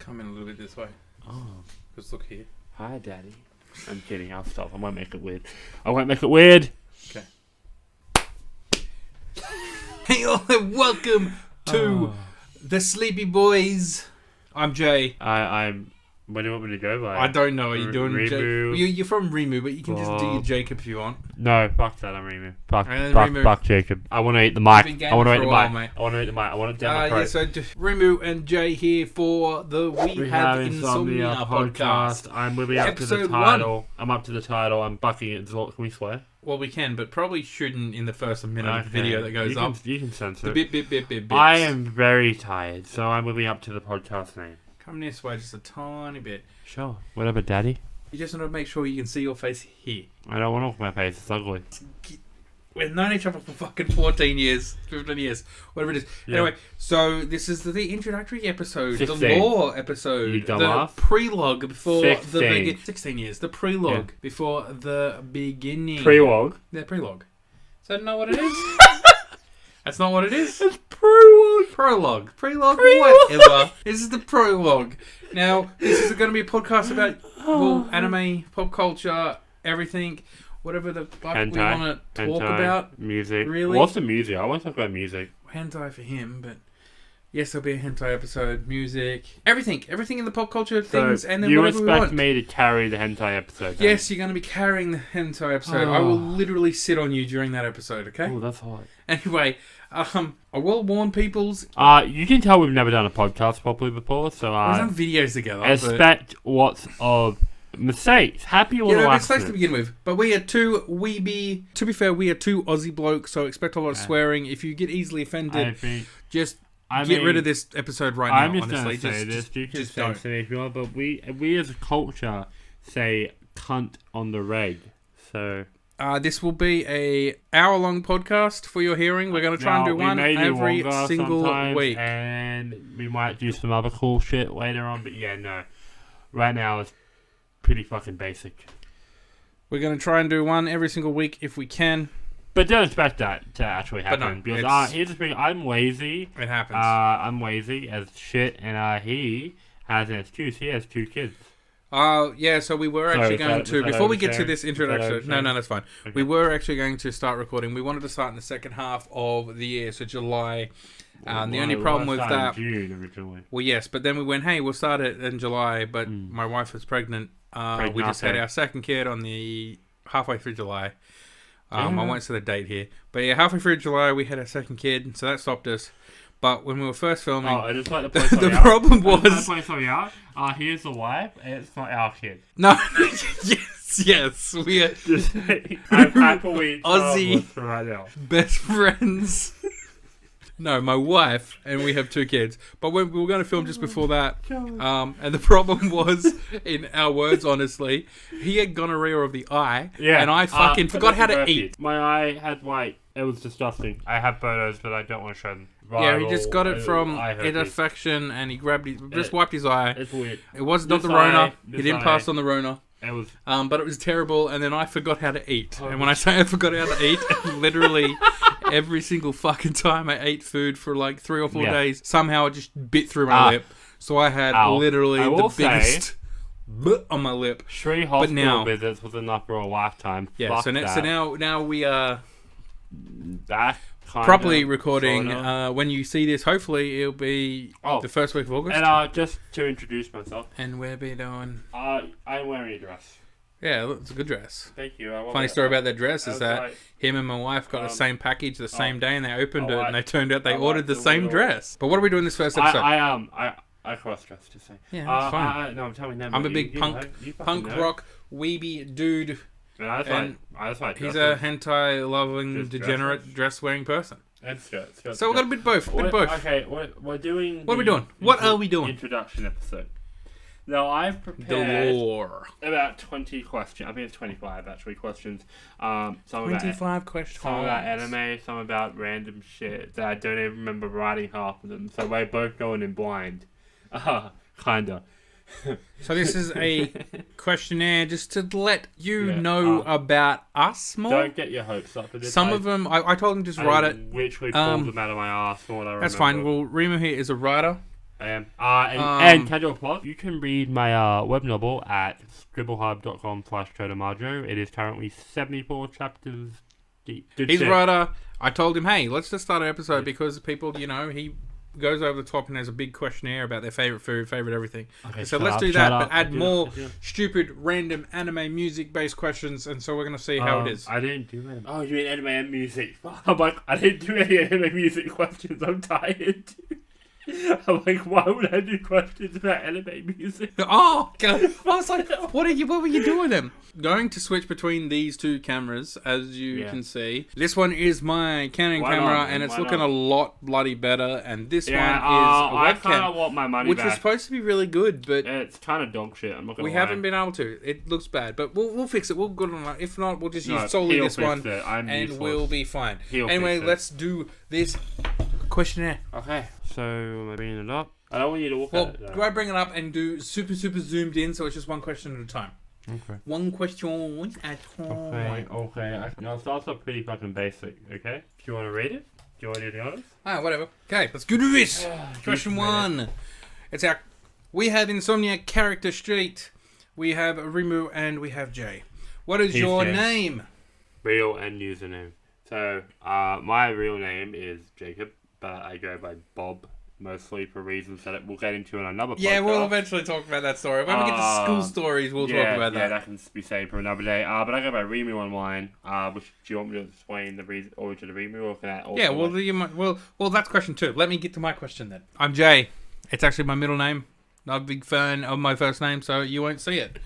Come in a little bit this way. Oh. Just look here. Hi, Daddy. I'm kidding. I'll stop. I won't make it weird. Okay. Hey, all, and welcome to the Sleepy Boys. I'm Jay. I'm... What do you want me to go by? I don't know. Are you doing Remu? You're from Remu, but you can just do your Jacob if you want. No, fuck that. I'm Remu. Remu. Fuck Jacob. I want to eat the mic. I want to eat the mic. I want to eat the mic. I want it down my throat. Yeah, so Remu and Jay here for the We Have Insomnia podcast. I'm really up to the title. I'm up to the title. I'm bucking it. Can we swear? Well, we can, but probably shouldn't in the first minute of the video that goes up. You can censor the it. bit. I am very tired, so I'm really up to the podcast name. Come this way just a tiny bit. Sure. Whatever, Daddy. You just want to make sure you can see your face here. I don't want to look at my face. It's ugly. We've known each other for fucking 14 years, 15 years, whatever it is. Yeah. Anyway, so this is the introductory episode, 16. the lore episode, the prelogue before 16. the beginning. 16 years, the prelogue before the beginning. Prelogue? Yeah, prelogue. Is that not what it is? That's not what it is? It's prologue. Prologue. Prelogue, whatever. This is the prologue. Now, this is going to be a podcast about anime, pop culture, everything. Whatever the fuck we want to talk about. Music. Really? What's the music? I want to talk about music. Hentai for him, but yes, there'll be a hentai episode. Music. Everything in the pop culture things, and then whatever we want. You expect me to carry the hentai episode? Yes, you're going to be carrying the hentai episode. I will literally sit on you during that episode, okay? Oh, that's hot. Anyway, I will warn people's... you can tell we've never done a podcast properly before, so... we've done videos together. Expect lots of... mistakes. Happy or mistakes to begin with. But we are two weeby... To be fair, we are two Aussie blokes, so expect a lot of swearing. If you get easily offended, get rid of this episode right now, I'm just honestly. Going to say this. You can say don't. To me if you want, but we as a culture say cunt on the reg. So... this will be a hour-long podcast for your hearing. We're going to try and do one every single week. And we might do some other cool shit later on. But yeah, no. Right now it's pretty fucking basic. We're going to try and do one every single week if we can. But don't expect that to actually happen. No, because here's the thing. I'm lazy. It happens. I'm lazy as shit. And he has an excuse. He has 2 kids. Yeah, so we were actually going to... Before we get to this introduction... No, that's fine. Okay. We were actually going to start recording. We wanted to start in the second half of the year, so July. The only problem with that... June originally. Well, yes, but then we went, hey, we'll start it in July, but my wife was pregnant. We just had our second kid on the... halfway through July. I won't say the date here. But yeah, halfway through July, we had our second kid, so that stopped us. But when we were first filming... I just like to point something the problem was... I just like to point something out. Here's the wife, and it's not our kid. No, yes, we are... I'm happily Aussie right now. Best friends. No, my wife, and we have 2 kids. But we were going to film just before that. And the problem was, in our words, honestly, he had gonorrhea of the eye, and I fucking forgot how to eat. My eye had white. It was disgusting. I have photos, but I don't want to show them. Yeah, he just got it from an infection, and he just wiped his eye. It's weird. It was not the Rona. He didn't pass on the Rona. It was, but it was terrible, and then I forgot how to eat. And when I say I forgot how to eat, literally every single fucking time I ate food for like 3 or 4 days, somehow it just bit through my lip. So I had literally the biggest on my lip. 3 hospital visits was enough for a lifetime. Yeah, so now we are back. Properly recording. When you see this, hopefully it'll be the first week of August. And just to introduce myself. And we'll be doing... I'm wearing a dress. Yeah, it's a good dress. Thank you. Funny story about that dress is that him and my wife got the same package the same day, and they opened it, and they turned out they ordered the same dress. But what are we doing this first episode? I cross-dressed to say. Yeah, that's fine. No, I'm telling them. I'm a big punk rock weeby dude. And he's a hentai-loving, degenerate, dress-wearing person. And skirts. So we've got a bit both. Okay, we're doing... What are we doing? What are we doing? Introduction episode. Now, I've prepared... The lore. About 20 questions. I think it's 25, actually, questions. Some 25 questions. Some about anime, some about random shit that I don't even remember writing half of them. So we're both going in blind. Kinda. So this is a questionnaire just to let you know about us more. Don't get your hopes up. Some of them, I told him just write it. Literally pulled them out of my ass from what I remember. That's fine. Well, Remo here is a writer. I am. And casual plug, you can read my web novel at scribblehub.com/Totomajo. It is currently 74 chapters deep. He's a writer. I told him, hey, let's just start an episode because people, he goes over the top and has a big questionnaire about their favorite food, favorite everything. Okay, so let's do that, but add more stupid, random anime music-based questions, and so we're going to see how it is. I didn't do anime. Oh, you mean anime and music? I'm like, I didn't do any anime music questions. I'm tired. I'm like, why would I do questions about anime music? Oh, God. I was like, what were you doing then? Going to switch between these two cameras, as you can see. This one is my Canon camera, and it's looking a lot bloody better. And this one is a I webcam, kind of want my money which back. was supposed to be really good, but it's kind of dog shit. I'm not gonna we lie. haven't been able to. It looks bad, but we'll fix it. We'll go on. If not, we'll just use solely this one, and we'll be fine. Anyway, let's do this questionnaire. Okay, so am I bringing it up? I don't want you to look at it. Do I bring it up and do super zoomed in, so it's just one question at a time? Okay. One question at a time. Okay. No, it's also pretty fucking basic, okay? Do you want to read it? Do you want to do the honors? Whatever. Okay, let's go to this. Question 1. We have Insomnia character street. We have Rimu and we have Jay. What is your name? Real and username. So, my real name is Jacob, but I go by Bob. Mostly for reasons that we'll get into in another podcast. Yeah, we'll eventually talk about that story. When we get to school stories, we'll talk about that. Yeah, that can be saved for another day. But I go by Rimu online. Do you want me to explain the origin of Rimu, or can I also... Yeah, well, that's question 2. Let me get to my question then. I'm Jay. It's actually my middle name. Not a big fan of my first name, so you won't see it.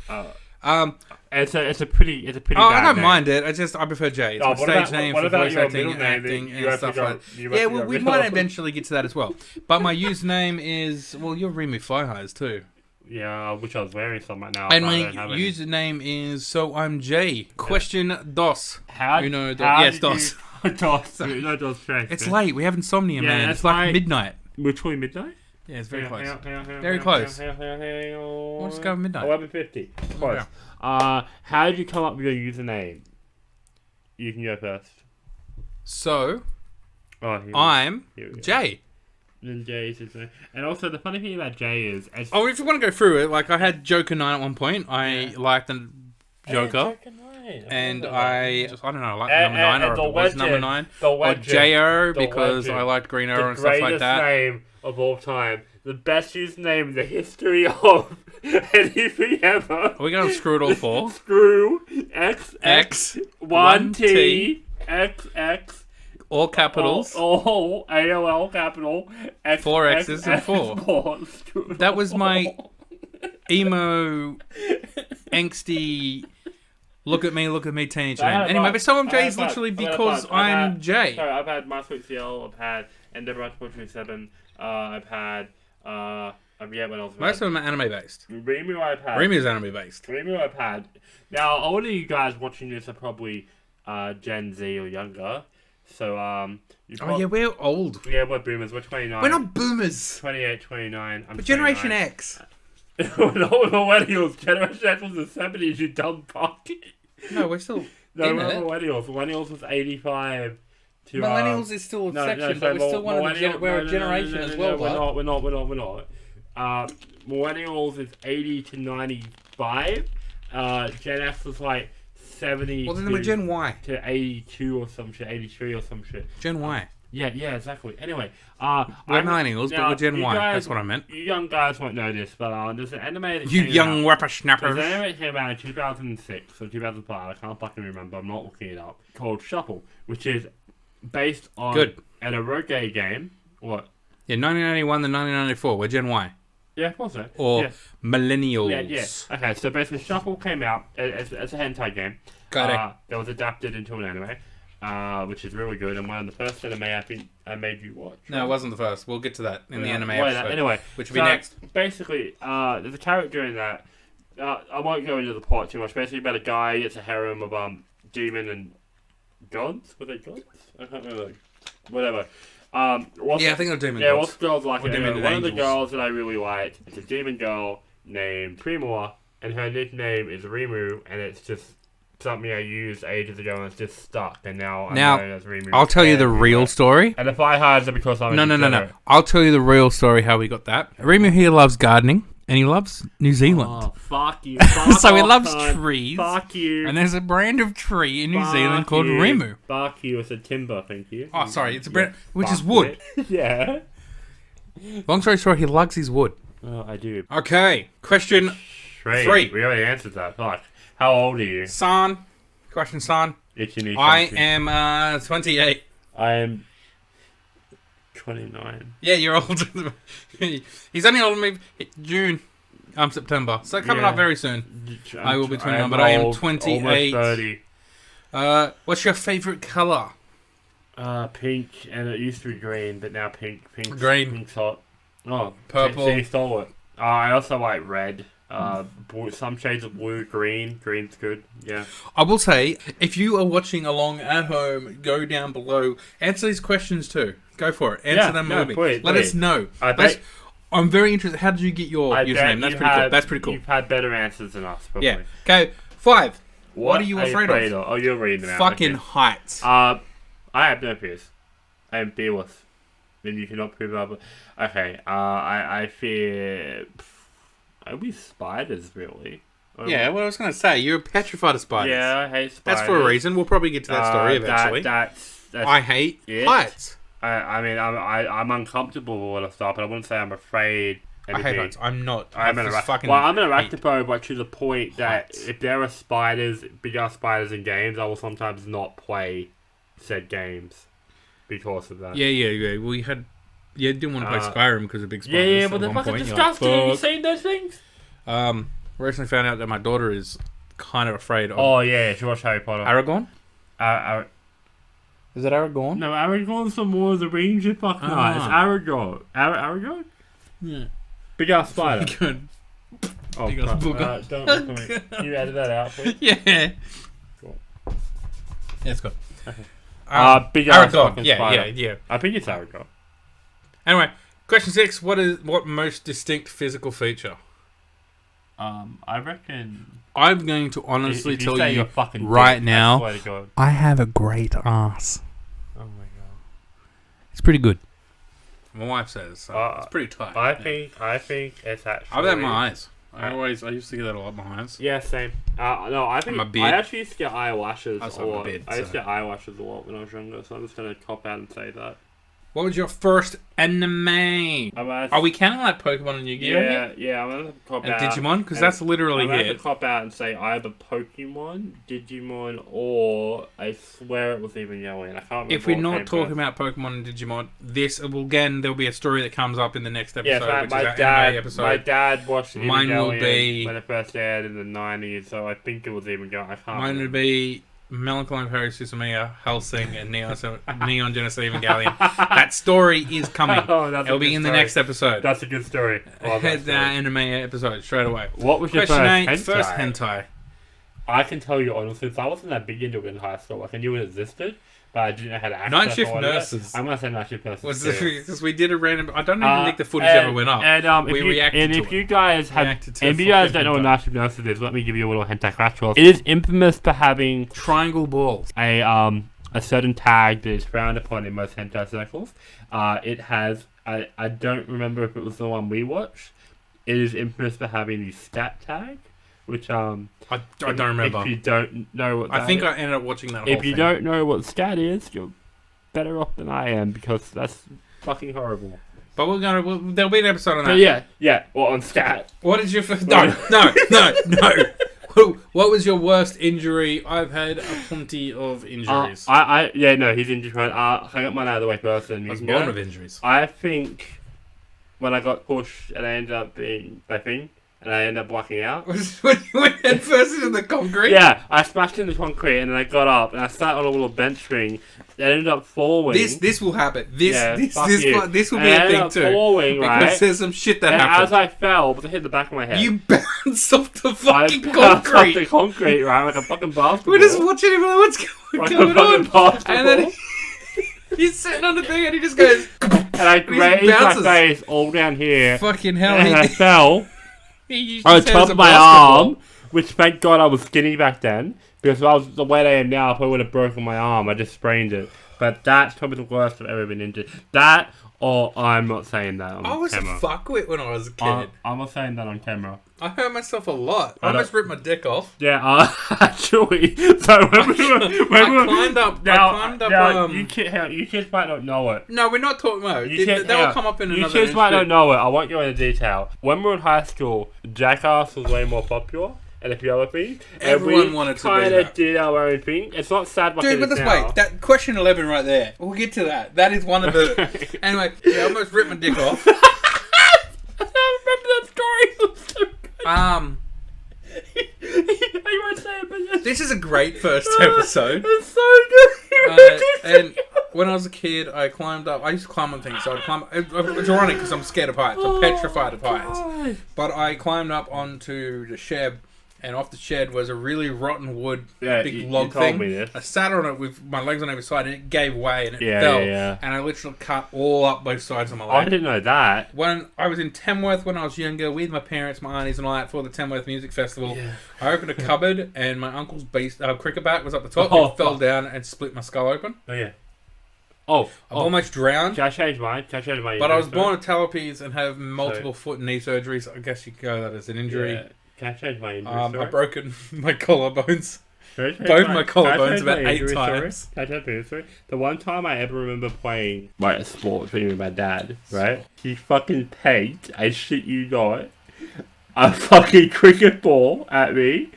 It's a pretty bad I don't name. mind it. I prefer Jay. It's my stage name for voice acting and stuff like that. Yeah, we might eventually get to that as well. But my username is... Well, you're Rimu Flyhighs too. Yeah, which I was wearing some right now. And my username is So I'm Jay. Question dos. Dos. Dos. No, dos. It's late. We have insomnia, man. It's like midnight. Literally midnight? Yeah, it's very close. Very close. We'll just go midnight. 11:50. Close. How did you come up with your username? You can go first. So, I'm Jay. And Jay is his name. And also, the funny thing about Jay is... if you want to go through it, I had Joker 9 at one point. I liked the Joker. And I don't know, I like number 9, or it was number 9. Or J.O. because I liked Green Arrow and stuff like that. The greatest name of all time. The best username in the history of anything ever. Are we going to screw it all 4? Screw X 1T XX. All capitals. All AOL capital. 4 X's and 4. That was my emo, angsty... Look at me, teenage name. Anyway, but so I'm Jay is literally because I'm Jay. Sorry, I've had My Sweet CL, I've had Endeavour 427, I've had, I forget what else. Most of them are anime based. Rimu I've had. Rimu is anime based. Rimu I've had. Now, a lot of you guys watching this are probably Gen Z or younger. So, we're old. Yeah, we're boomers. We're 29. We're not boomers. 28, 29. But Generation X. We're not millennials. Generation X was the 70s, you dumb fuck. No, we're still we're millennials. Millennials was 85 to... Millennials is still a section, but we're still we're a generation as well. We're not. Millennials is 80 to 95. Gen X was like 70 well, then we're Gen Y. To 82 or some shit, 83 or some shit. Gen Y. Yeah, exactly. Anyway, we're millennials, but we're Gen Y. That's what I meant. You young guys won't know this, but there's an anime that you young whippersnappers. There's an anime that came out in 2006 or 2005. I can't fucking remember. I'm not looking it up. Called Shuffle, which is based on an eroge game. What? Yeah, 1991 to 1994. We're Gen Y. Yeah, of course so. Or millennials. Yeah. Okay, so basically Shuffle came out as a hentai game. Got it. That was adapted into an anime. Which is really good, and one of the first anime I think I made you watch. No, it wasn't the first. We'll get to that in the anime episode. Anyway, which will be next. Basically, there's a character in that. I won't go into the plot too much. Basically, about a guy. It's a harem of demon and gods. Were they gods? I can't remember. Whatever. I think they're demon gods. Yeah, what's girls like it? Anyway, one of the girls that I really liked. It's a demon girl named Primor, and her nickname is Rimu, and it's just something I used ages ago and it's just stuck, and now I'm Now, known as Remu. I'll tell you the real story. And if I hide it because I'm No. I'll tell you the real story how we got that. Remu here loves gardening, and he loves New Zealand. Oh, fuck you. So he loves trees. Fuck you. And there's a brand of tree in New Zealand called Remu. Fuck you. It's a timber, thank you. Oh, sorry. It's a brand, which is wood. Yeah. Long story short, he lugs his wood. Oh, I do. Okay. Question 3. We already answered that. Fuck. How old are you? San. Question, San. I am 28. I am 29. Yeah, you're older than me. He's only older than me. June. I'm September. So coming up very soon. I will be 29, but I am 28. Almost 30. What's your favourite colour? Pink, and it used to be green, but now pink. Green. Pink's hot. Oh, Purple. See, stole it. I also like red. Blue, some shades of blue, green. Green's good. Yeah. I will say, if you are watching along at home, go down below. Answer these questions too. Go for it. Answer them with me. Let us know. I'm very interested. How did you get your username? That's pretty cool. That's pretty cool. You've had better answers than us, probably. Yeah. Okay. 5. What are you afraid of? Oh, you're reading them out. Fucking heights. I have no fears. I am fearless. Then you cannot prove up. Okay. I fear. Maybe spiders, really. Yeah, well, I was going to say, you're petrified of spiders. Yeah, I hate spiders. That's for a reason. We'll probably get to that story eventually. That's I hate heights. I mean, I'm uncomfortable with all that stuff, but I wouldn't say I'm afraid. I hate heights. I'm not. I'm an arachnophobe, but to the point that if there are spiders, bigger spiders in games, I will sometimes not play said games because of that. Yeah. Well, you didn't want to play Skyrim because of big spiders. Yeah, but they're fucking disgusting. Have you seen those things? Recently found out that my daughter is kind of afraid of... Oh, yeah, she watched Harry Potter. Aragorn? Is it Aragorn? No, Aragorn's from War of the Rings. You're fucking right. It's Aragorn. Aragorn? Yeah. Big ass spider. Good. Oh, big ass booger. Don't look at me. Can you edit that out, please? Yeah. Cool. Yeah, it's good. Okay. Big ass fucking spider. Yeah. I think it's Aragorn. Anyway, question 6. What most distinct physical feature? I reckon... I'm going to honestly tell you fucking right now, I have a great ass. Oh my god. It's pretty good. My wife says it's pretty tight. I think it's actually... How about my eyes? I used to get that a lot, my eyes. Yeah, same. No, I think I actually used to get eyelashes a lot. I used to get eyelashes a lot when I was younger, so I'm just going to cop out and say that. What was your first anime? Are we counting like Pokemon and Yu-Gi-Oh? Yeah, I'm going to cop out. And Digimon? Because that's literally I'm going to cop out and say either Pokemon, Digimon, or I swear it was even Yellow. I can't remember. If we're not talking about Pokemon and Digimon, there'll be a story that comes up in the next episode, which is our anime episode. My dad watched Mine will be when it first aired in the 90s, so I think it was even Yellow. Mine would be Melancholy Harry Suzumiya, Hellsing, and Neon Genesis Evangelion. That story is coming. It'll be in the next episode. That's a good story. Head that anime episode straight away. What was your first hentai? I can tell you honestly, since I wasn't that big into it in high school, like I knew it existed, but I didn't know how to access Night Shift Nurses. I'm going to say Night Shift Nurses. Because we did a random... I don't even think the footage ever went up. We reacted to it. If you guys don't know what Night Shift Nurses is, let me give you a little hentai crash course. It is infamous for having... triangle balls. A certain tag that is frowned upon in most hentai circles. It has... I don't remember if it was the one we watched. It is infamous for having the stat tag, which... I don't remember. If you don't know what I think I ended up watching that whole thing. If you don't know what scat is, you're better off than I am, because that's fucking horrible. But there'll be an episode on that. Yeah. Well, on scat. What is your... No. What was your worst injury? I've had plenty of injuries. He's injured. I got mine out of the way first. And I was born with injuries. I think when I got pushed and I ended up being that thing, and I ended up blacking out. When you went head first into the concrete? Yeah, I smashed into the concrete and then I got up and I sat on a little bench thing. It ended up falling. This will happen. This will be a thing too. Falling, right? Because there's some shit that happened. As I fell, but I hit the back of my head. You bounced off the fucking concrete. Off the concrete, right? Like a fucking basketball. We're just watching him. What's going on? And then he's sitting on the thing and he just goes... and I grazed my face all down here. Fucking hell. And I fell... on top of my arm, which thank God I was skinny back then, Because if I was the way I am now, I probably would have broken my arm. I just sprained it. But that's probably the worst I've ever been injured. That, or I'm not saying that on camera. I was a fuckwit when I was a kid. I'm not saying that on camera. I hurt myself a lot. I almost ripped my dick off. Yeah, actually. So when we climbed up. You kids might not know it. No, we're not talking about it. They'll come up in another. You kids might not know it. I won't go into detail. When we were in high school, Jackass was way more popular. And a few other things. Everyone wanted to be that. We kind of did our own thing. It's not sad like Dude, but wait. That question 11 right there. We'll get to that. That is one of the... Anyway, I almost ripped my dick off. I remember that story. It was so good. You won't say it, but... This is a great first episode. It's so good. And when I was a kid, I climbed up. I used to climb on things. So I'd climb... It's ironic because I'm scared of heights. I'm petrified of heights. But I climbed up onto the shed. And off the shed was a really rotten wood, big log thing. I sat on it with my legs on every side, and it gave way, and it fell. And I literally cut all up both sides of my leg. I didn't know that. When I was in Tamworth when I was younger, with my parents, my aunties, and all that for the Tamworth Music Festival, I opened a cupboard, and my uncle's cricket bat was up the top. It fell down and split my skull open. I almost drowned. Can I change mine? But I was born with talipes and have multiple foot and knee surgeries. I guess you could go that as an injury. Yeah. Can I change my injury story? I've broken my collarbones. Both my collarbones about 8 times. Can I change my injury story? The one time I ever remember playing a sport with my dad, right? He fucking pegged, I shit you not, a fucking cricket ball at me.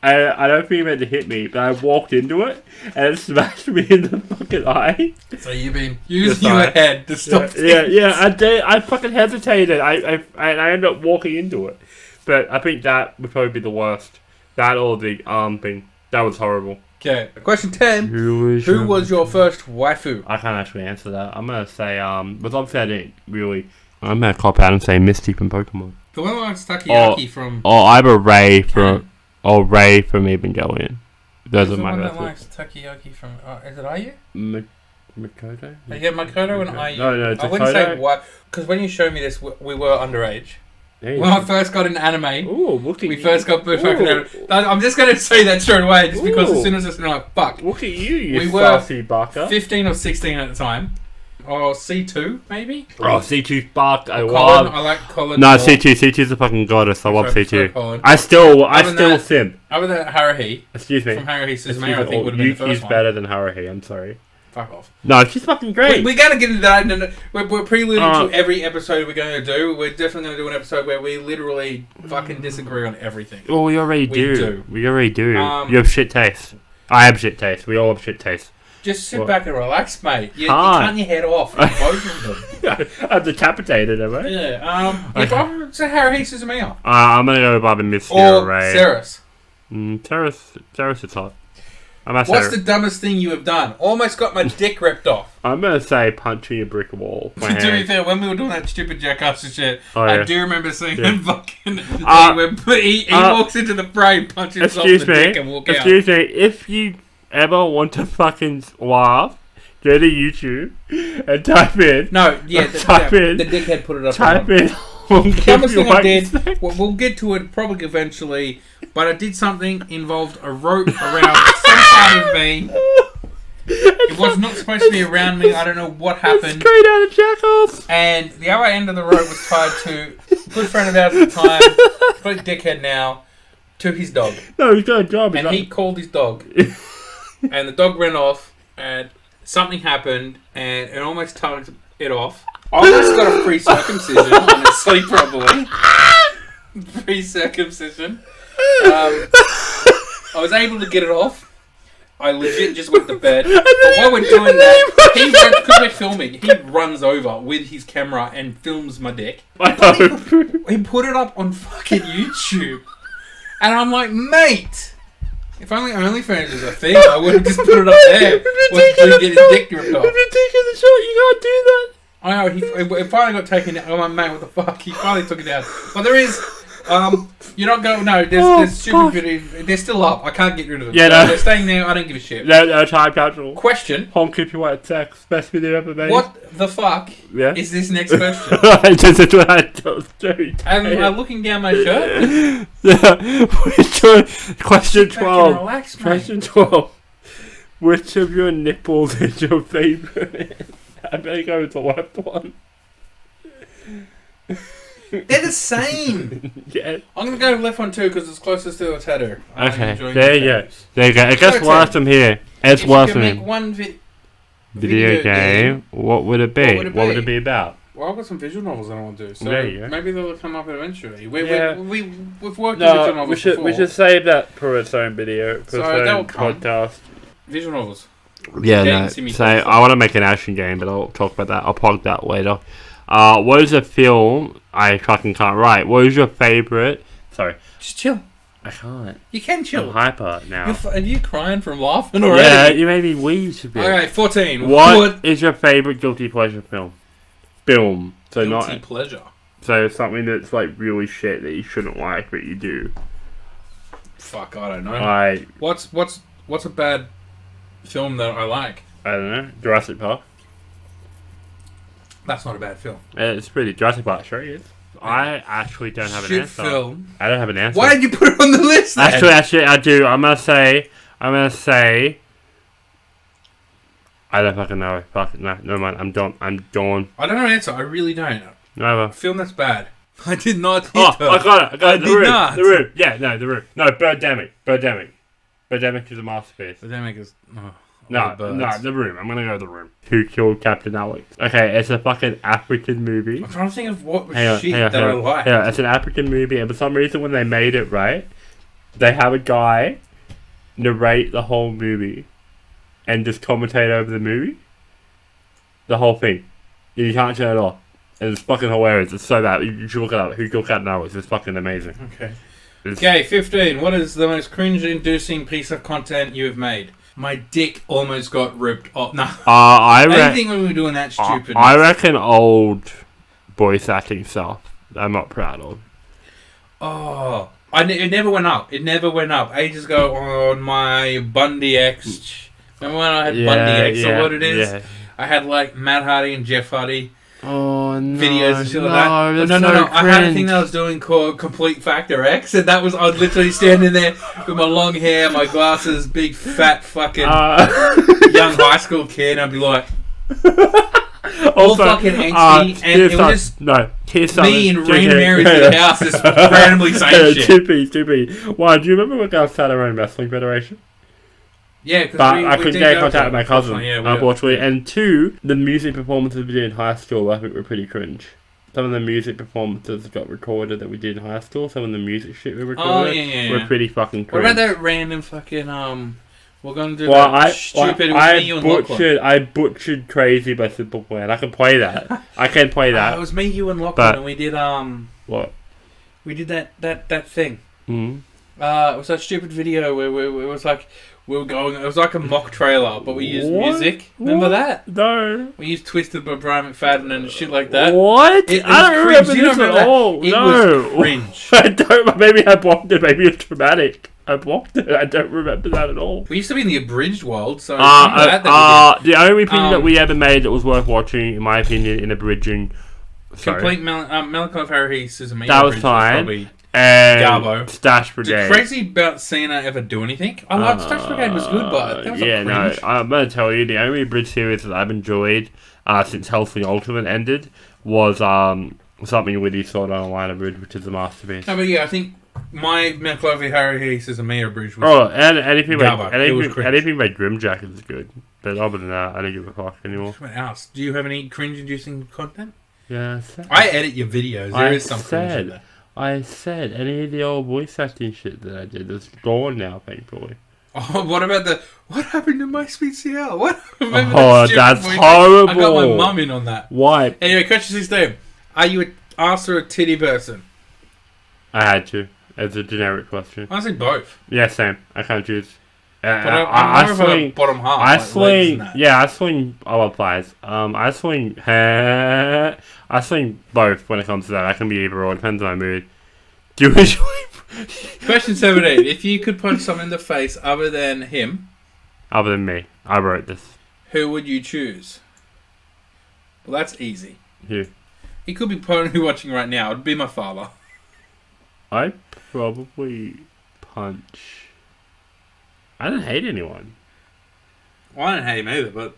And I don't think he meant to hit me, but I walked into it and it smashed me in the fucking eye. So you've been using your head to stop things. Yeah, I did. I fucking hesitated. I ended up walking into it. But I think that would probably be the worst. That or the arm thing. That was horrible. Okay. Question 10. Who was your first waifu? I can't actually answer that. I'm going to say, but obviously I didn't really. I'm going to cop out and say Misty from Pokemon. The one likes Takoyaki from... Or either Ray from... Or Ray from Evangelion. Those are my best. The one that likes Takoyaki from... is it Ayu? Makoto? Yeah, Makoto and Ayu. No, I wouldn't say what... Because when you showed me this, we were underage. When I first got into anime, first got fucking anime. I'm just going to say that straight away, just because as soon as it's like, fuck. Look at you we saucy bucker. 15 or 16 at the time. Or C2, maybe? Oh, C2's buck. I like Colin. No, C2's a fucking goddess. I love C2. I still sim. Other than Haruhi. Excuse me. From Haruhi Suzume, I think would have been the first Yuki's one. better than Haruhi, I'm sorry. Fuck off. No, she's fucking great. We're going to get into that. We're preluding to every episode we're going to do. We're definitely going to do an episode where we literally fucking disagree on everything. Well, we already do. We already do. You have shit taste. I have shit taste. We all have shit taste. Just sit back and relax, mate. You turn your head off. Both of them. I'm decapitated, am I? Yeah. It's a Haruhi Suzume. I'm going to go with either Misty or Ray. Ceres. Ceres is hot. What's the dumbest thing you have done? Almost got my dick ripped off. I'm going to say punching a brick wall. To be fair, when we were doing that stupid Jackass shit, I do remember seeing him fucking... he walks into the frame, punches himself in the dick and walks out. Excuse me, if you ever want to fucking laugh, go to YouTube and type in... the dickhead put it up. Type in... The dumbest thing I did, we'll get to it probably eventually, but I did something involved a rope around some part of me. It was not supposed to be around me. I don't know what happened. Straight out of Jackass. And the other end of the rope was tied to a good friend of ours at the time, complete dickhead now, to his dog. No, he's got a job. And he called his dog. And the dog ran off, and something happened, and it almost tugged it off. I almost got a free circumcision, honestly, probably. Free circumcision. I was able to get it off. I legit just went to bed. But while we're doing that, because we're filming, he runs over with his camera and films my dick. He put it up on fucking YouTube. And I'm like, mate, if only OnlyFans was a thing, I would have just put it up there. Get his dick ripped off. If you're taking the shot, you can't do that. I know, it finally got taken down. Oh, my mate, what the fuck? He finally took it down. But there is, You're not going. No, there's stupid videos. They're still up. I can't get rid of them. Yeah, no. They're staying there. I don't give a shit. No, time capsule. Question. Home Creepy White Sex. Best video ever made. What the fuck is this next question? This is what I told you. Am I looking down my shirt? Question 12. Relax, Question 12. Which of your nipples is your favourite? I better go with the left one. They're the same. Yeah. I'm going to go with left one too because it's closest to a tattoo. Okay, there you go. There you go. It gets worse from here. It's worse from here. Make one video game, what would it be? What would it be about? Well, I've got some visual novels I want to do, so there you go. maybe they'll come up eventually. We've worked on visual novels before. We should save that for its own video, for its own podcast. Visual novels. Yeah, no. So I want to make an action game, but I'll talk about that. I'll plug that later. What is a film? I fucking can't write. What is your favourite? Sorry. Just chill. I can't. You can chill. I'm hyper now. Are you crying from laughing already? Yeah, you made me wheeze a bit. Okay, 14. What is your favourite guilty pleasure film? So guilty pleasure. So something that's like really shit that you shouldn't like, but you do. Fuck, I don't know. What's a bad film that I like? I don't know. Jurassic Park. That's not a bad film. It's pretty. Jurassic Park sure is. I actually don't have an answer. Film. I don't have an answer. Why did you put it on the list then? Actually, I do. I'm gonna say. I don't fucking know. Fuck no, never mind. I'm done. I don't know an answer. I really don't. Never. A film that's bad. I did not hit I got it. The Room. Not. The Room. Yeah, no, The Room. No, Birdemic. Birdemic is a masterpiece. Birdemic is... No, The Room. I'm gonna go The Room. Who Killed Captain Alex? Okay, it's a fucking African movie. I'm trying to think of what was that I like. Yeah, it's an African movie, and for some reason when they made it, right, they have a guy narrate the whole movie and just commentate over the movie. The whole thing. You can't turn it off. And it's fucking hilarious. It's so bad. You should look it up. Who Killed Captain Alex? It's fucking amazing. Okay, 15. What is the most cringe-inducing piece of content you have made? My dick almost got ripped off. Nah. Anything when we were doing that stupid. I reckon old voice acting stuff. I'm not proud of. Oh. It never went up. Ages ago on my Bundy X. Remember when I had Bundy X or what it is? Yeah. I had like Matt Hardy and Jeff Hardy. Oh, no. Videos and shit like that. No. I had a thing that I was doing called Complete Factor X, and that was I was literally standing there with my long hair, my glasses, big fat fucking young high school kid, and I'd be like, all fucking angsty, and it was just me and Rain Mary's in the house just randomly saying shit. Tippy. Why? Do you remember when I started our own wrestling federation? Yeah, but I couldn't get in contact with my cousin, unfortunately. And two, the music performances we did in high school, I think, were pretty cringe. Some of the music performances got recorded that we did in high school. Some of the music shit we recorded were pretty fucking cringe. What about that random fucking we're gonna do that stupid? It was me, you, and Lachlan. I butchered Crazy by Simple Plan. I can play that. It was me, you, and Lachlan, and we did what? We did that thing. Mm-hmm. It was that stupid video where it was like. We were going. It was like a mock trailer, but we used music. Remember that? No. We used "Twisted" by Brian McFadden and shit like that. What? It I don't remember this at all. It was cringe. I don't. Maybe I blocked it. Maybe it's traumatic. I blocked it. I don't remember that at all. We used to be in the abridged world, so the only thing that we ever made that was worth watching, in my opinion, in abridging. Complete Melancholy Paradise is amazing. That was fine. And Garbo. Stash Brigade. Did Crazy About Cena ever do anything? I liked Stash Brigade was good, but that was cringe. I'm going to tell you, the only bridge series that I've enjoyed since Hellsing Ultimate ended was something Witty Sword on a Line of Bridge, which is a masterpiece. No, but yeah, I think my Melancholy Paradise is a Mia Bridge was and anything Garbo. Anything by Grimjack is good. But other than that, I don't give a fuck anymore. What else? Do you have any cringe-inducing content? Yeah, I edit your videos. There is some cringe in there. I said any of the old voice acting shit that I did is gone now, thankfully. Oh, what about what happened to my CL? What? That's horrible. I got my mum in on that. Why? Anyway, question 16. Are you an ass or a titty person? I had to. As a generic question. I say both. Yeah, same. I can't choose. I swing bottom half. I swing other thighs. I swing both when it comes to that. I can be either or. It depends on my mood. Do you enjoy Question 17. If you could punch someone in the face other than him... Other than me. I wrote this. Who would you choose? Well, that's easy. Who? He could be probably watching right now. It'd be my father. I probably punch... I don't hate anyone. Well, I don't hate him either, but...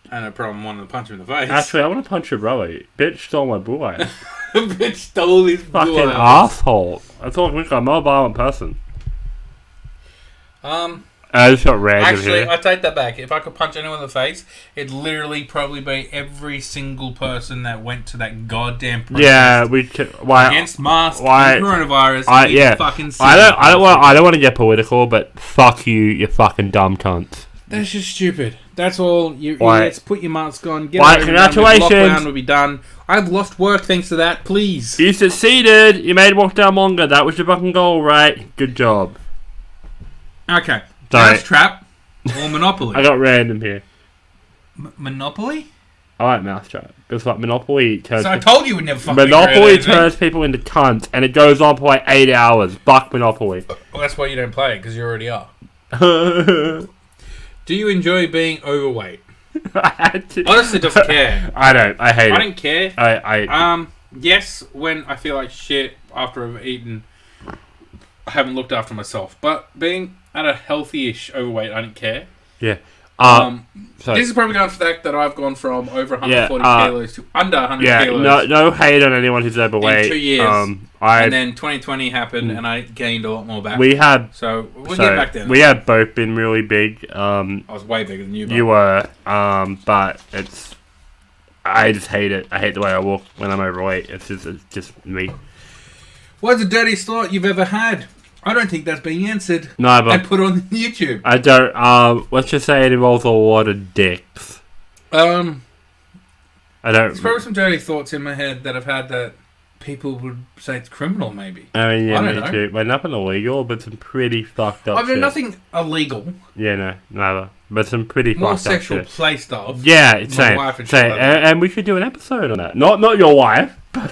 I had no problem wanting to punch him in the face. Actually, I want to punch your brother. Bitch stole my blue eyes. Bitch stole his blue Fucking eyes. asshole. I thought I'm a more violent person. I just got random actually, here. I take that back. If I could punch anyone in the face, it'd literally probably be every single person that went to that goddamn protest. Yeah, against masks and coronavirus. Fucking I don't want to get political, but fuck you, you fucking dumb cunts. That's just stupid. That's all. You let's put your mask on. Get over congratulations. Lockdown will be done. I've lost work thanks to that. Please. You succeeded. You made lockdown longer. That was your fucking goal, right? Good job. Okay. Sorry. Mousetrap or Monopoly? I got random here. Monopoly? I like Mousetrap. Because like Monopoly turns... So I told you would never fucking Monopoly turns people into cunts, and it goes on for like 8 hours. Fuck Monopoly. Well, that's why you don't play it, because you already are. Do you enjoy being overweight? Honestly, doesn't care. I don't. I hate it. I don't care. I yes, when I feel like shit after I've eaten, I haven't looked after myself. But being at a healthy-ish overweight, I don't care. Yeah. This is probably going for the fact that I've gone from over 140 kilos to under 100 kilos. Yeah, no hate on anyone who's overweight. In 2 years. And then 2020 happened, and I gained a lot more back. So we'll get back then. We have both been really big. I was way bigger than you. You were. But it's... I just hate it. I hate the way I walk when I'm overweight. It's just me. What's the dirtiest thought you've ever had? I don't think that's being answered. No, but... And put on YouTube. I don't... let's just say it involves a lot of dicks. I don't... There's probably some dirty thoughts in my head that I've had that people would say it's criminal, maybe. I mean, yeah, me too. But nothing illegal, but some pretty fucked up I've done shit. Nothing illegal. Yeah, no, neither. But some pretty more fucked up shit. More sexual play stuff. Yeah, it's same. And we should do an episode on that. Not your wife, but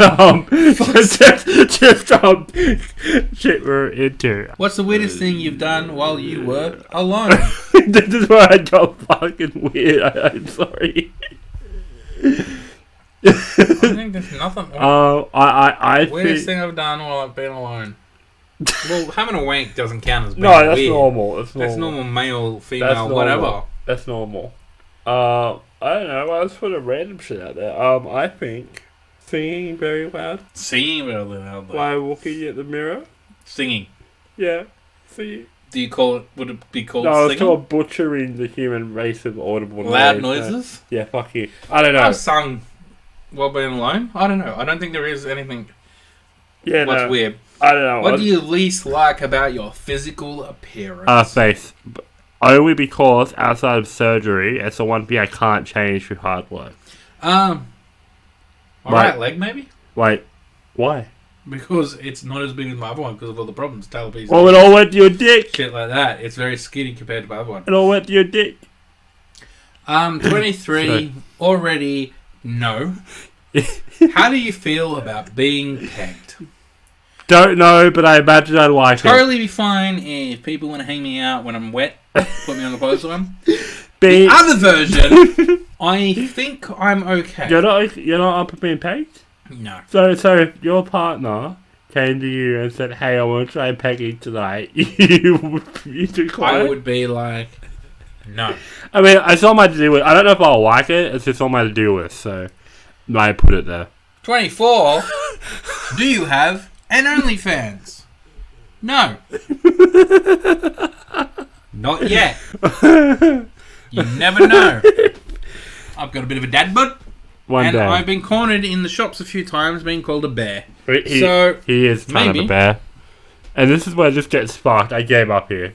just shit we're into. What's the weirdest thing you've done while you were alone? This is where I got fucking weird. I'm sorry. I think there's nothing. I weirdest thing I've done while I've been alone. Well, having a wank doesn't count as being that's weird. normal. That's normal, male, female, whatever. That's normal. I don't know. I just put a random shit out there. I think singing very loud. Singing very loud. While looking at the mirror. Singing. Yeah, singing. Do you call it? Would it be called? No, singing? it's called butchering the human race of audible loud noises. Yeah, fuck you. I don't know. I've sung while being alone. I don't know. I don't think there is anything. Yeah, what's weird? I don't know. What do you least like about your physical appearance? Face. Only because outside of surgery, it's the one thing I can't change through hard work. My right leg, maybe? Wait, why? Because it's not as big as my other one because of all the problems. It all went to your dick. Shit like that. It's very skinny compared to my other one. It all went to your dick. 23, already no. How do you feel about being pegged? Don't know, but I imagine I like it. Totally be fine if people want to hang me out when I'm wet. Put me on the clothes one. The other version, I think I'm okay. You're not up for being pegged? No. So if your partner came to you and said, "Hey, I want to try pegging tonight," you decline? I would be like, no. I mean, it's not my to do with. I don't know if I'll like it. It's just not my to do with. So I put it there. 24. Do you have an OnlyFans? No. Not yet. You never know. I've got a bit of a dad bod. One day. I've been cornered in the shops a few times being called a bear. He is kind of a bear. And this is where this gets fucked. I gave up here.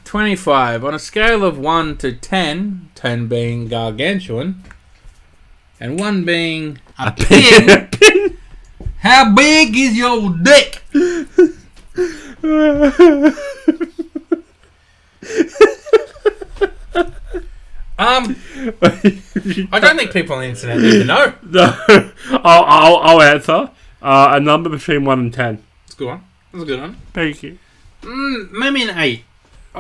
25. On a scale of 1 to 10, 10 being gargantuan, and 1 being a pin, how big is your dick? I don't think people on the internet need to know. No, I'll answer. A number between 1 and 10. That's a good one. That's a good one. Thank you. Maybe an 8.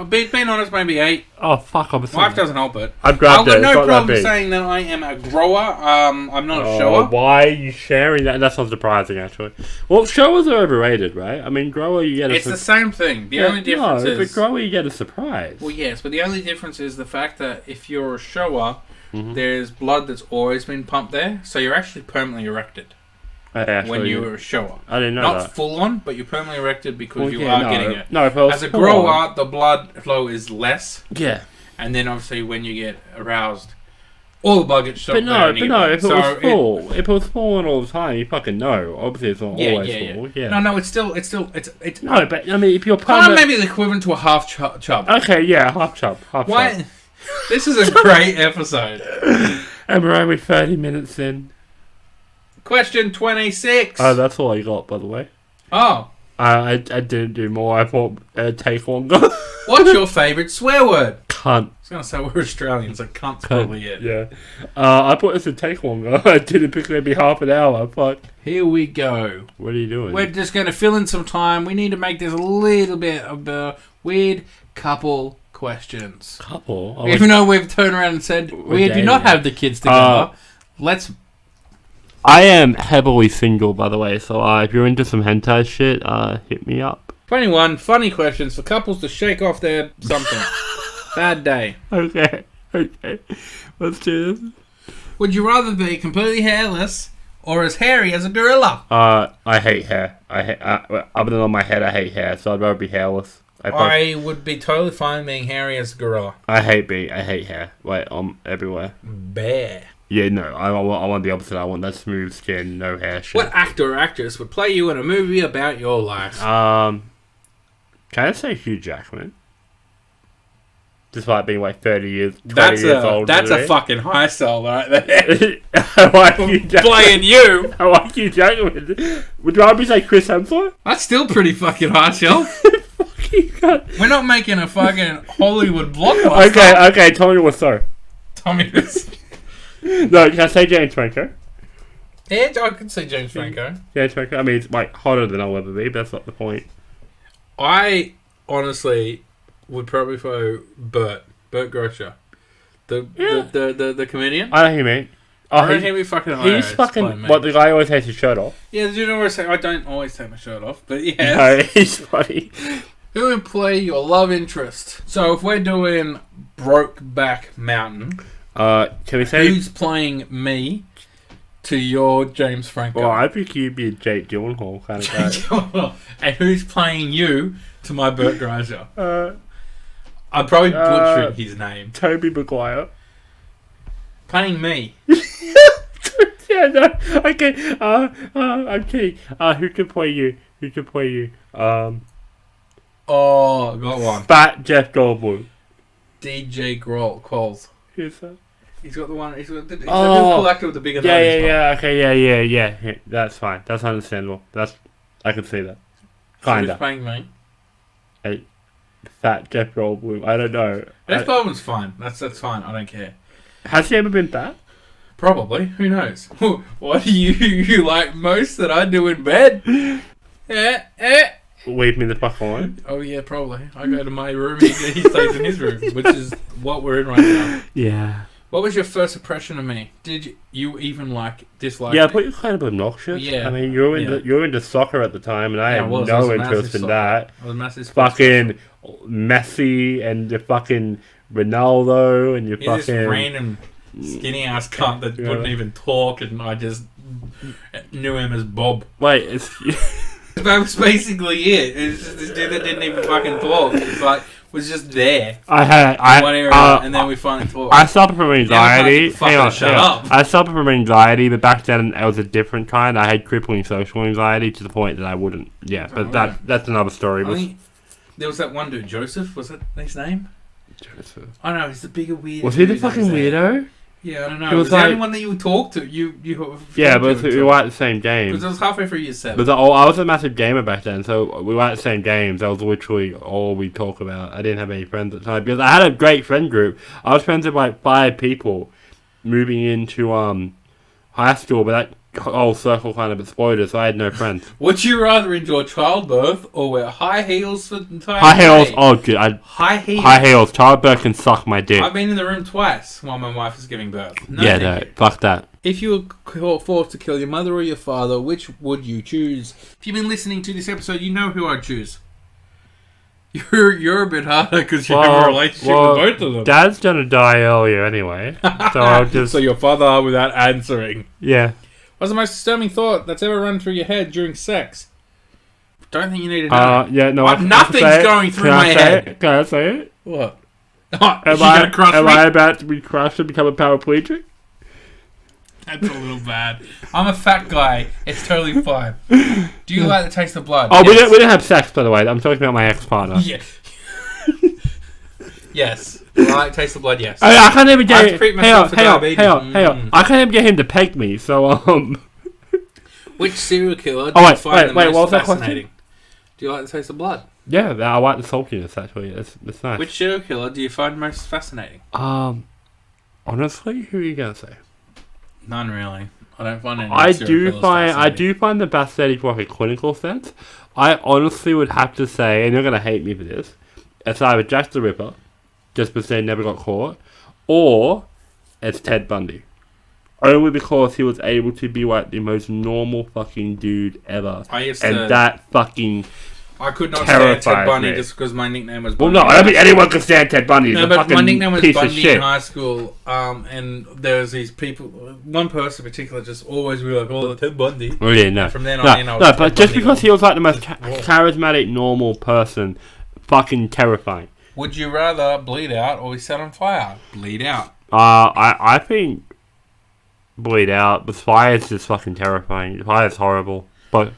Being honest, maybe 8. Oh, fuck. Life doesn't help it. I've grabbed it. I've got no problem saying that I am a grower. I'm not a shower. Why are you sharing that? That's not surprising, actually. Well, showers are overrated, right? I mean, grower, you get It's the same thing. The only difference is... but grower, you get a surprise. Well, yes, but the only difference is the fact that if you're a shower, there's blood that's always been pumped there, so you're actually permanently erected. When you're a shower. I didn't know Not that. full on, but you're permanently erected because you are getting it. No, as a grower, the blood flow is less. Yeah. And then obviously when you get aroused, all the blood gets shot. But no, if it was full on all the time, you fucking know. Obviously, it's not always full. Yeah. No, it's no, but I mean, if you're kind of maybe the equivalent to a half chub. Okay, yeah, half chub. Chub. This is a great episode. And we're only 30 minutes in. Question 26. Oh, that's all I got, by the way. Oh. I didn't do more. I thought it'd take longer. What's your favourite swear word? Cunt. I was going to say we're Australians, so cunt's probably it. Yeah. I thought this would take longer. I didn't think it'd be half an hour. Fuck. Here we go. What are you doing? We're just going to fill in some time. We need to make this a little bit of a weird couple questions. Couple? Even though we've turned around and said we do not have the kids together, let's... I am heavily single, by the way, so if you're into some hentai shit, hit me up. 21 funny questions for couples to shake off their something. Bad day. Okay. Let's do this. Would you rather be completely hairless or as hairy as a gorilla? I hate hair. Other than on my head, I hate hair, so I'd rather be hairless. I would be totally fine being hairy as a gorilla. I hate hair. Like, everywhere. Bear. Yeah, no, I want the opposite. I want that smooth skin, no hair shit. What actor or actress would play you in a movie about your life? Can I say Hugh Jackman? Despite being like 30 years old. That's a fucking high sell right there. I like Hugh Jackman. Playing you. I like Hugh Jackman. Would you rather say Chris Hemsworth? That's still pretty fucking high sell. We're not making a fucking Hollywood blockbuster. Okay, Tommy Wiseau. Tommy Wiseau. No, can I say James Franco? Yeah, I could say James Franco. James Franco. I mean, it's like hotter than I'll ever be, but that's not the point. I honestly would probably follow Bert Groeschel, the comedian. I know who you mean. I reckon he'd be fucking hilarious. He's fucking what the guy always takes his shirt off. Yeah, did you know where I say I don't always take my shirt off, but yeah. No, he's funny. Who would play your love interest? So if we're doing Brokeback Mountain. Can we say who's playing me to your James Franco? Well, I think you'd be a Jake Gyllenhaal kind of guy. And who's playing you to my Bert Groeschel? I'd probably butcher his name. Tobey Maguire. Playing me. Yeah, no. Okay. I'm kidding. Who can play you? Oh, got one. Fat Jeff Goldblum. DJ Qualls. Who's that? He's got the one. He's the cool actor with the bigger nose. Yeah. Okay, yeah. That's fine. That's understandable. I can see that. Kinda. So who's playing me? Hey, fat Jeff Goldblum. I don't know. Jeff Goldblum's fine. That's fine. I don't care. Has he ever been fat? Probably. Who knows? What do you like most that I do in bed? Leave me the fuck alone. Oh yeah, probably. I go to my room and he stays in his room, which is what we're in right now. Yeah. What was your first impression of me? Did you even dislike? Yeah, I thought you were kind of obnoxious. Yeah. I mean, you were into soccer at the time, and I had no interest in that. I was a massive fucking Messi and your fucking Ronaldo and your fucking this random skinny ass cunt that wouldn't even talk, and I just knew him as Bob. Wait, that was basically it. It was just this dude that didn't even fucking talk. It's like was just there. And then we finally talked. I suffer from anxiety. Hang on, shut up. I suffer from anxiety, but back then it was a different kind. I had crippling social anxiety to the point that I wouldn't. Yeah, but that's another story. I think there was that one dude, Joseph. Was that his name? Joseph. I know he's the bigger weirdo. Was he the fucking weirdo? Yeah, I don't know. He was the only one that you would talk to. Yeah, but we were at the same game. Because it was halfway through year 7. I was a massive gamer back then, so we were at the same games. That was literally all we talk about. I didn't have any friends at the time because I had a great friend group. I was friends with like 5 people moving into high school, but whole circle kind of exploded, so I had no friends. Would you rather enjoy childbirth or wear high heels for the entire High heels, day? oh dude, High heels. high heels. Childbirth can suck my dick. I've been in the room twice while my wife is giving birth. No, yeah, thank no, you. fuck that. If you were forced to kill your mother or your father, which would you choose? If you've been listening to this episode, you know who I'd choose. You're a bit harder because you have a relationship with both of them. Dad's gonna die earlier anyway, so I'll just... So your father without answering. Yeah. What's the most disturbing thought that's ever run through your head during sex? Don't think you need to know. Yeah, no, nothing's going through my head. Can I say it? What? Am I about to be crushed and become a paraplegic? That's a little bad. I'm a fat guy. It's totally fine. Do you like the taste of blood? Oh, yes. we don't have sex, by the way. I'm talking about my ex-partner. Yeah. Yes. I like taste of blood, yes. I can't even get him. Hey, I can't even get him to peg me, so, Which serial killer do you find the most fascinating? Do you like the taste of blood? Yeah, I like the saltiness, actually. It's nice. Which serial killer do you find most fascinating? Honestly, who are you going to say? None, really. I don't find any I do find the fascinating from like a clinical sense. I honestly would have to say, and you're going to hate me for this, it's either Jack the Ripper, just because they never got caught, or it's Ted Bundy. Only because he was able to be like the most normal fucking dude ever. That fucking I could not stand Ted Bundy just because my nickname was Bundy. Well, no, I don't think anyone could stand Ted Bundy. No, but my nickname was Bundy in high school, and there was these people, one person in particular just always be like, oh, Ted Bundy. Oh, yeah, no. And from then on in, I was No, but just because he was like the most charismatic, normal person, fucking terrifying. Would you rather bleed out or be set on fire? Bleed out. I think bleed out, but fire is just fucking terrifying. Fire is horrible. But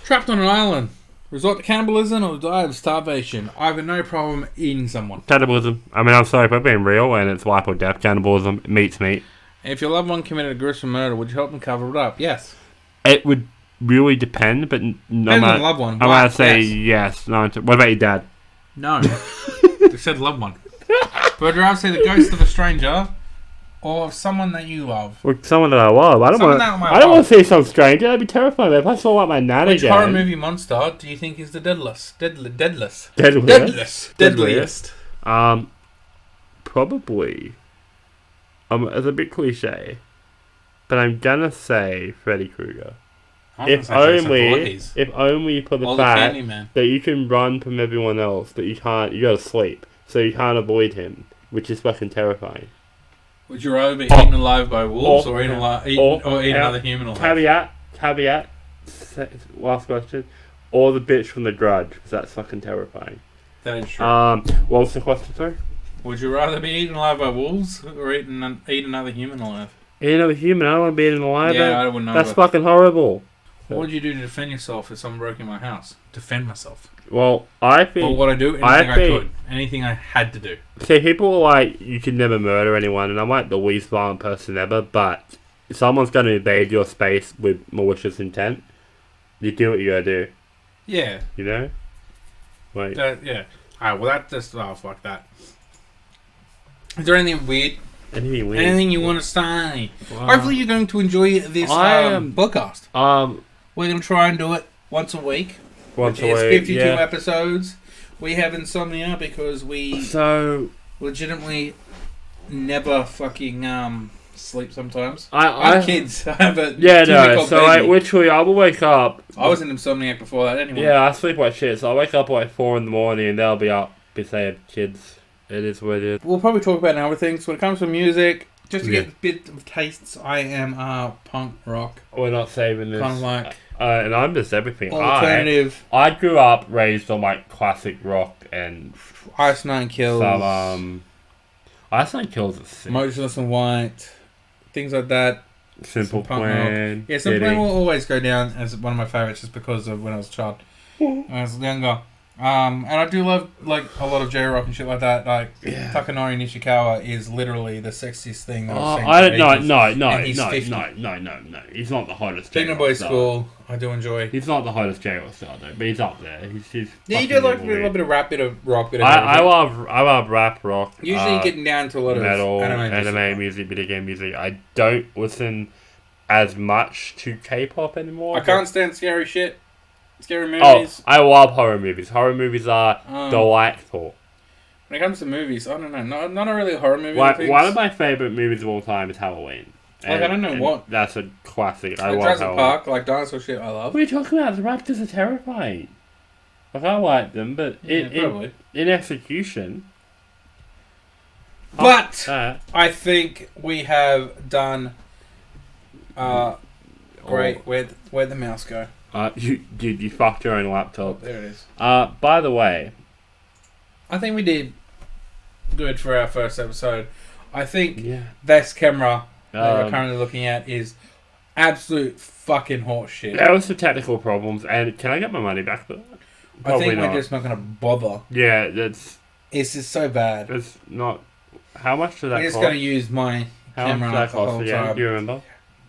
trapped on an island. Resort to cannibalism or die of starvation? I have no problem eating someone. Cannibalism. I mean, I'm sorry, if I've been real and it's life or death, cannibalism, meat's meat. If your loved one committed a gruesome murder, would you help them cover it up? Yes. It would really depend, but no. Depends on the loved one. I'm going to say yes. No. What about your dad? No. They said loved one. But would you rather say the ghost of a stranger or of someone that you love? Or someone that I love. I don't want to see some stranger. That'd be terrifying. If I saw like my nan Which again. horror movie monster do you think is the deadliest? Deadliest. Probably. It's a bit cliche, but I'm gonna say Freddy Krueger. If only for the fact that you can run from everyone else, but you can't. You gotta sleep, so you can't avoid him, which is fucking terrifying. Would you rather be eaten alive by wolves or eat another human alive? Caveat. Last question. Or the bitch from The Grudge, because that's fucking terrifying. That is true. What was the question, sorry? Would you rather be eaten alive by wolves or eat another human alive? Eat another human? I don't want to be eaten alive. Yeah, I wouldn't know. That's fucking horrible. What would you do to defend yourself if someone broke in my house? Defend myself. Well, I think... Or what I do? Anything I could. Anything I had to do. See, people are like, you can never murder anyone, and I'm like the least violent person ever, but if someone's going to invade your space with malicious intent, you do what you gotta do. Yeah. You know? Like... yeah. Alright, well that just... Oh, fuck that. Is there anything weird? Anything weird? Anything you want to say? Wow. Hopefully you're going to enjoy this podcast. We're going to try and do it once a week. It's 52 episodes. We have Insomnia because we legitimately never fucking sleep sometimes. I have kids. I have a so literally I will wake up. I was an insomniac before that anyway. Yeah, I sleep like shit. So I wake up at like 4 in the morning and they'll be up because they have kids. It is what it is. We'll probably talk about other things when it comes to music. Just to get a bit of tastes, I am punk rock. We're not saving this. Kind of like... and I'm just everything. Alternative. I grew up raised on like classic rock and... Ice Nine Kills. Ice Nine Kills is sick. Motionless in White. Things like that. Simple Plan. Yeah, Simple Plan will always go down as one of my favourites just because of when I was a child. When I was younger. And I do love like a lot of J-Rock and shit like that. Like Takanori Nishikawa is literally the sexiest thing that I've seen. No. He's not the hottest. Kingdom Boy School, I do enjoy. He's not the hottest J-Rock star though, but he's up there. He's you do like a little bit of rap, bit of rock, bit of. I love rap, rock. Usually getting down to a lot metal, of anime music, video game music. I don't listen as much to K-pop anymore. I can't stand scary shit. Scary Oh, movies. I love horror movies. Horror movies are delightful. When it comes to movies, I don't know. Not a really horror movie. One of my favorite movies of all time is Halloween. Like, I don't know what. That's a classic. I like love Jurassic Halloween. Park, like dinosaur shit, I love. What are you talking about? The Raptors are terrifying. Like, I like them, but in execution... But I think we have done great. Where'd the mouse go? You fucked your own laptop. Oh, there it is. By the way, I think we did good for our first episode. I think this camera that we're currently looking at is absolute fucking horse shit. There was some technical problems, and can I get my money back? Probably I think not. we're just not going to bother. Yeah, it's just so bad. It's not. How much did that cost? We're just going to use my camera the whole time. Do you remember?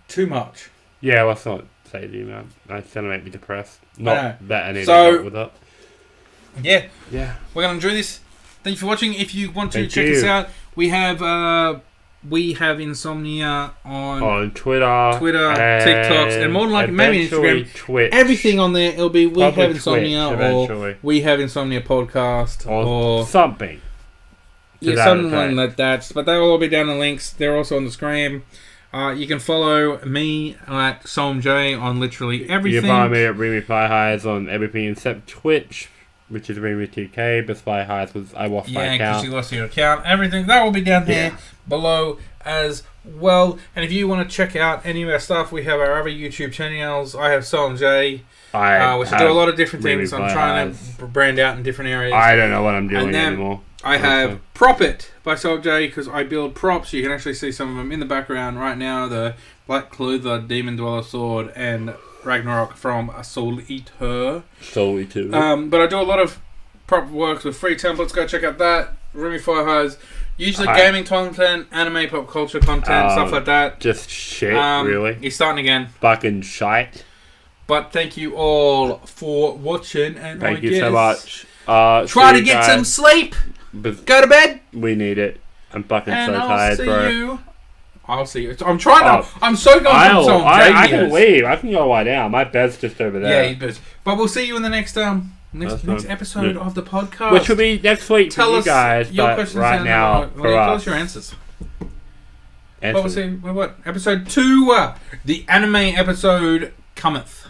Too much. Yeah, let's not say the amount. That's going to make me depressed. Not that I need to help with that. Yeah. We're going to enjoy this. Thank you for watching. If you want to check us out, we have Insomnia on Twitter, TikToks, and more than likely maybe Instagram. Twitch. Everything on there. It'll be We Probably Have Insomnia Twitch, or We Have Insomnia podcast or something. Yeah, something like that. But they'll all be down in the links. They're also on the screen. You can follow me at SomJ on literally everything. You can find me at Remy Pie Highs on everything except Twitch, which is Remy2K, but Spy Highs was I lost my account. Yeah, because you lost your account. Everything that will be down there below as well. And if you want to check out any of our stuff, we have our other YouTube channels. I have SomJ. Which I do a lot of different things. I'm trying to brand out in different areas. I don't know what I'm doing anymore. I have Prop It by SomJ because I build props. You can actually see some of them in the background right now. The Black Clother Demon Dweller Sword and Ragnarok from Soul Eater. But I do a lot of prop works with free templates. Go check out that. Remy Fire Highs. Usually gaming content, anime, pop culture content, stuff like that. Just shit, really. He's starting again. Fucking shite. But thank you all for watching. And thank you so much. Try to get some sleep. Go to bed. We need it. I'm fucking so tired, bro. I'll see you. I'm trying to. I'm so going from some I can leave. I can go lie down. My bed's just over there. Yeah, but we'll see you in the next episode of the podcast, which will be next week for you guys. Your questions right now, tell us your answers. But we'll see. What episode 2? The anime episode cometh.